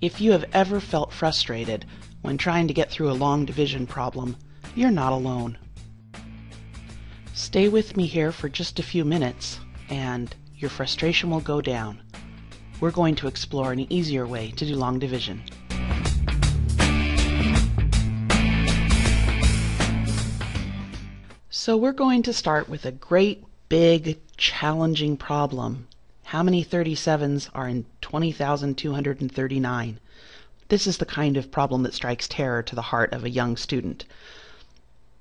If you have ever felt frustrated when trying to get through a long division problem, you're not alone. Stay with me here for just a few minutes and your frustration will go down. We're going to explore an easier way to do long division. So we're going to start with a great, big, challenging problem. How many 37s are in 20,239? This is the kind of problem that strikes terror to the heart of a young student.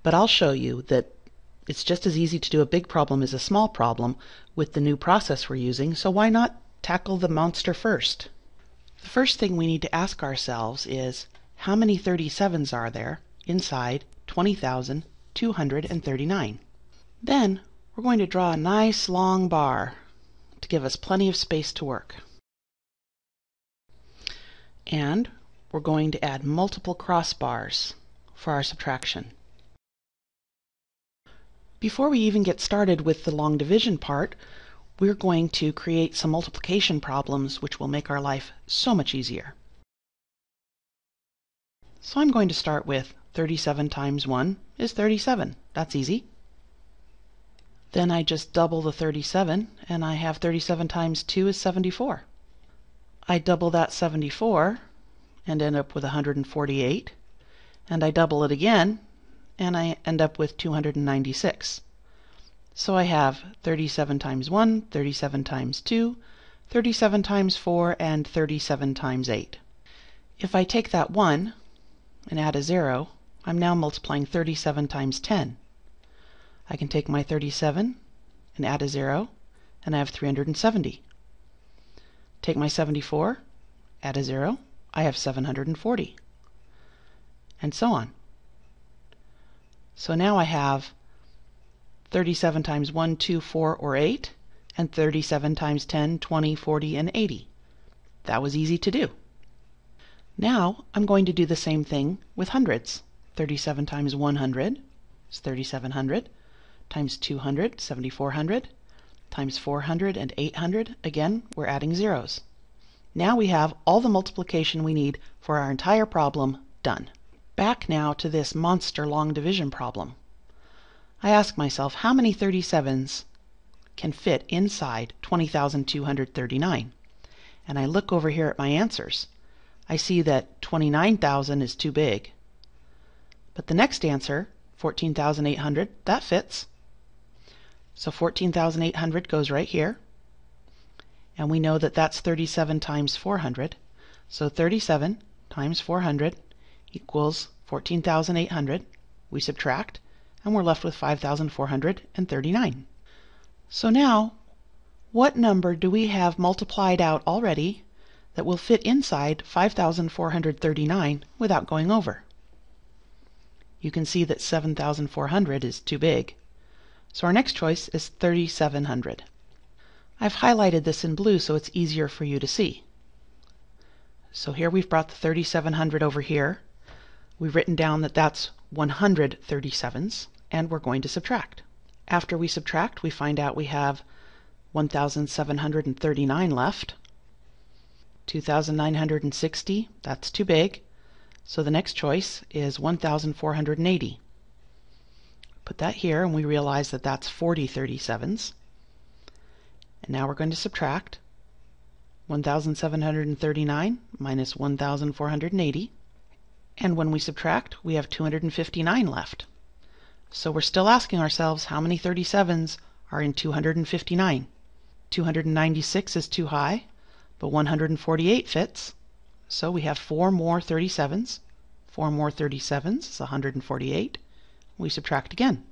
But I'll show you that it's just as easy to do a big problem as a small problem with the new process we're using, so why not tackle the monster first? The first thing we need to ask ourselves is, how many 37s are there inside 20,239? Then we're going to draw a nice long bar to give us plenty of space to work. And we're going to add multiple crossbars for our subtraction. Before we even get started with the long division part, we're going to create some multiplication problems which will make our life so much easier. So I'm going to start with 37 times 1 is 37. That's easy. Then I just double the 37, and I have 37 times 2 is 74. I double that 74 and end up with 148, and I double it again and I end up with 296. So I have 37 times 1, 37 times 2, 37 times 4, and 37 times 8. If I take that 1 and add a 0, I'm now multiplying 37 times 10. I can take my 37 and add a 0, and I have 370. Take my 74, add a 0, I have 740. And so on. So now I have 37 times 1, 2, 4, or 8, and 37 times 10, 20, 40, and 80. That was easy to do. Now I'm going to do the same thing with hundreds. 37 times 100 is 3700, times 200, 7400, times 400 and 800, again, we're adding zeros. Now we have all the multiplication we need for our entire problem done. Back now to this monster long division problem. I ask myself, how many 37s can fit inside 20,239? And I look over here at my answers. I see that 29,000 is too big. But the next answer, 14,800, that fits. So 14,800 goes right here. And we know that that's 37 times 400. So 37 times 400 equals 14,800. We subtract, and we're left with 5,439. So now, what number do we have multiplied out already that will fit inside 5,439 without going over? You can see that 7,400 is too big. So our next choice is 3,700. I've highlighted this in blue so it's easier for you to see. So here we've brought the 3,700 over here. We've written down that that's 100 37s, and we're going to subtract. After we subtract, we find out we have 1,739 left. 2,960, that's too big. So the next choice is 1,480. Put that here, and we realize that that's 40 37s. And now we're going to subtract 1,739 minus 1,480. And when we subtract, we have 259 left. So we're still asking ourselves, how many 37s are in 259? 296 is too high, but 148 fits. So we have 4 more 37s. 4 more 37s is 148. We subtract again.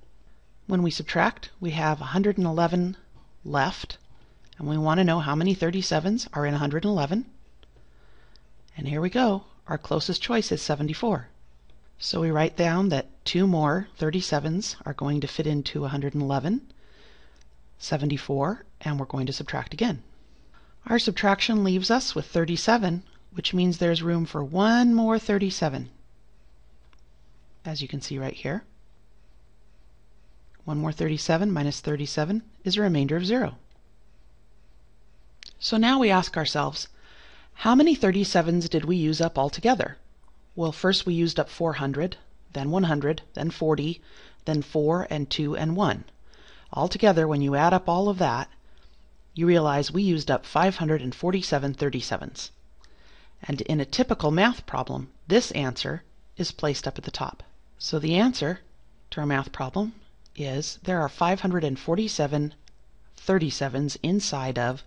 When we subtract, we have 111 left, and we want to know how many 37s are in 111. And here we go. Our closest choice is 74. So we write down that 2 more 37s are going to fit into 111, 74, and we're going to subtract again. Our subtraction leaves us with 37, which means there's room for 1 more 37. As you can see right here. 1 more 37 minus 37 is a remainder of 0. So now we ask ourselves, How many 37s did we use up altogether? Well, first we used up 400, then 100, then 40, then 4 and 2 and 1. Altogether, when you add up all of that, you realize we used up 547 37s. And in a typical math problem, this answer is placed up at the top. So the answer to our math problem is there are 547 37s inside of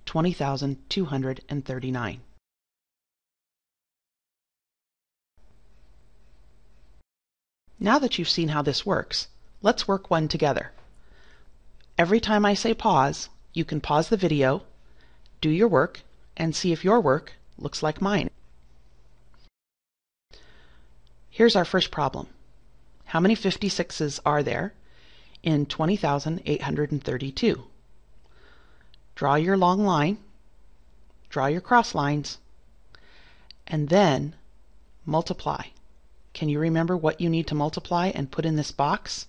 20,239. Now that you've seen how this works, let's work one together. Every time I say pause, you can pause the video, do your work, and see if your work looks like mine. Here's our first problem. How many 56s are there in 20,832? Draw your long line, draw your cross lines, and then multiply. Can you remember what you need to multiply and put in this box?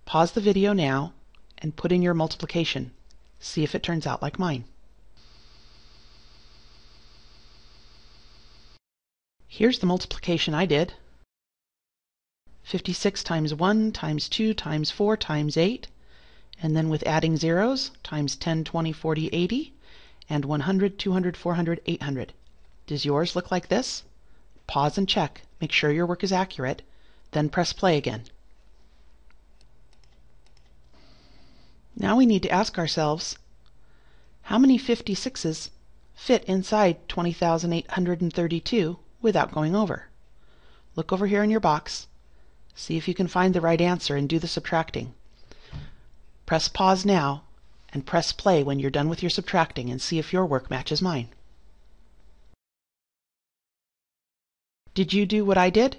Pause the video now and put in your multiplication. See if it turns out like mine. Here's the multiplication I did. 56 times 1 times 2 times 4 times 8, and then with adding zeros, times 10, 20, 40, 80, and 100, 200, 400, 800. Does yours look like this? Pause and check. Make sure your work is accurate. Then press play again. Now we need to ask ourselves, how many 56s fit inside 20,832 without going over? Look over here in your box. See if you can find the right answer and do the subtracting. Press pause now and press play when you're done with your subtracting and see if your work matches mine. Did you do what I did?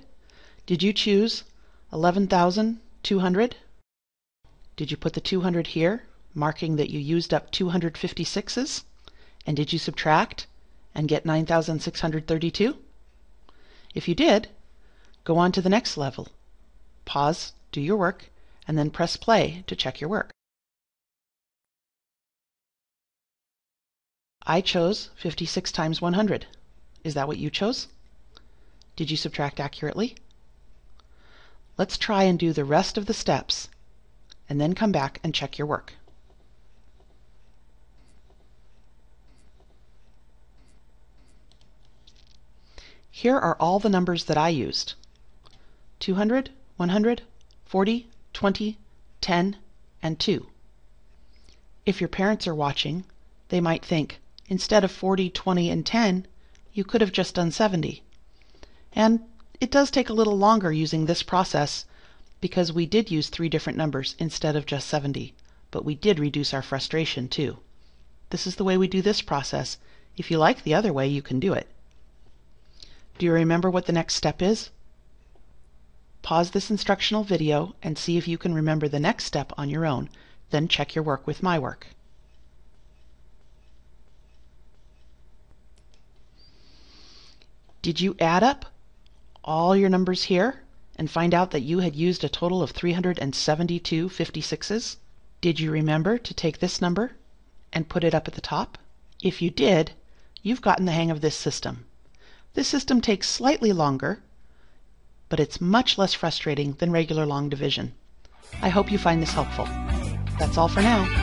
Did you choose 11,200? Did you put the 200 here, marking that you used up 256s? And did you subtract and get 9,632? If you did, go on to the next level. Pause, do your work, and then press play to check your work. I chose 56 times 100. Is that what you chose? Did you subtract accurately? Let's try and do the rest of the steps, and then come back and check your work. Here are all the numbers that I used. 200, 100, 40, 20, 10, and 2. If your parents are watching, they might think, instead of 40, 20, and 10, you could have just done 70. And it does take a little longer using this process because we did use 3 different numbers instead of just 70, but we did reduce our frustration too. This is the way we do this process. If you like the other way, you can do it. Do you remember what the next step is? Pause this instructional video and see if you can remember the next step on your own, then check your work with my work. Did you add up all your numbers here and find out that you had used a total of 372 56s? Did you remember to take this number and put it up at the top? If you did, you've gotten the hang of this system. This system takes slightly longer, but it's much less frustrating than regular long division. I hope you find this helpful. That's all for now.